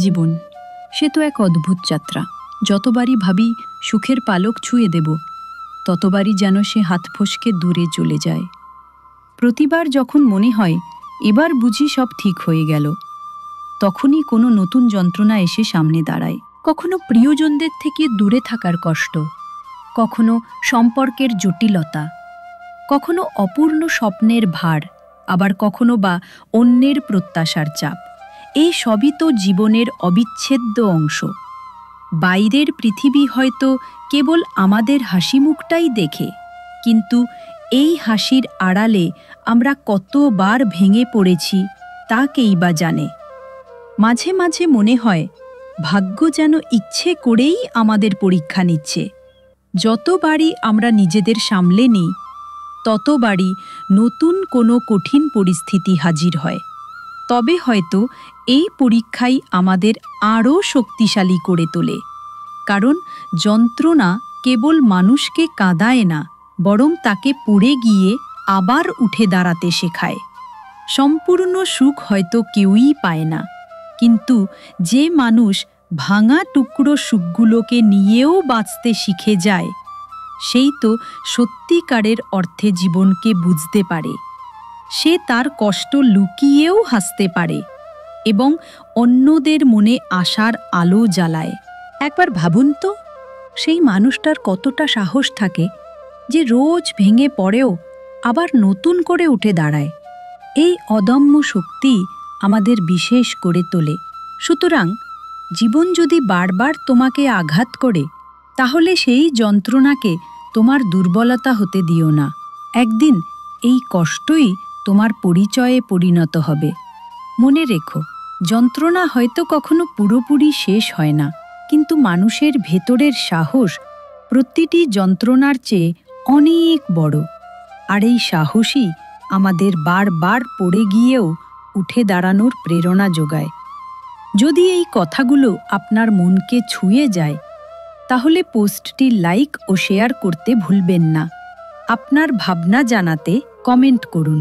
জীবন সে তো এক অদ্ভুত যাত্রা। যতবারই ভাবি সুখের পালক ছুঁয়ে দেব, ততবারই যেন সে হাত ফসকে দূরে চলে যায়। প্রতিবার যখন মনে হয় এবার বুঝি সব ঠিক হয়ে গেল, তখনই কোনো নতুন যন্ত্রণা এসে সামনে দাঁড়ায়। কখনো প্রিয়জনদের থেকে দূরে থাকার কষ্ট, কখনো সম্পর্কের জটিলতা, কখনো অপূর্ণ স্বপ্নের ভার, আবার কখনো বা অন্যের প্রত্যাশার চাপ। এই সবই তো জীবনের অবিচ্ছেদ্য অংশ। বাইরের পৃথিবী হয়তো কেবল আমাদের হাসি মুখটাই দেখে, কিন্তু এই হাসির আড়ালে আমরা কতবার ভেঙে পড়েছি তা কেই বা জানে। মাঝে মাঝে মনে হয় ভাগ্য যেন ইচ্ছে করেই আমাদের পরীক্ষা নিচ্ছে। যতবারই আমরা নিজেদের সামলে নিই, ততবারই নতুন কোনো কঠিন পরিস্থিতি হাজির হয়। তবে হয়তো এই পরীক্ষাই আমাদের আরও শক্তিশালী করে তোলে, কারণ যন্ত্রণা কেবল মানুষকে কাঁদায় না, বরং তাকে পড়ে গিয়ে আবার উঠে দাঁড়াতে শেখায়। সম্পূর্ণ সুখ হয়তো কেউই পায় না, কিন্তু যে মানুষ ভাঙা টুকরো সুখগুলোকে নিয়েও বাঁচতে শিখে যায়, সেই তো সত্যিকারের অর্থে জীবনকে বুঝতে পারে। সে তার কষ্ট লুকিয়েও হাসতে পারে এবং অন্যদের মনে আশার আলো জ্বালায়। একবার ভাবুন তো, সেই মানুষটার কতটা সাহস থাকে যে রোজ ভেঙে পড়েও আবার নতুন করে উঠে দাঁড়ায়। এই অদম্য শক্তি আমাদের বিশেষ করে তোলে। সুতরাং জীবন যদি বারবার তোমাকে আঘাত করে, তাহলে সেই যন্ত্রণাকে তোমার দুর্বলতা হতে দিও না। একদিন এই কষ্টই তোমার পরিচয়ে পরিণত হবে। মনে রেখো, যন্ত্রণা হয়তো কখনো পুরোপুরি শেষ হয় না, কিন্তু মানুষের ভেতরের সাহস প্রতিটি যন্ত্রণার চেয়ে অনেক বড়। আর এই সাহসই আমাদের বারবার পড়ে গিয়েও উঠে দাঁড়ানোর প্রেরণা যোগায়। যদি এই কথাগুলো আপনার মনকে ছুঁয়ে যায়, তাহলে পোস্টটি লাইক ও শেয়ার করতে ভুলবেন না। আপনার ভাবনা জানাতে কমেন্ট করুন।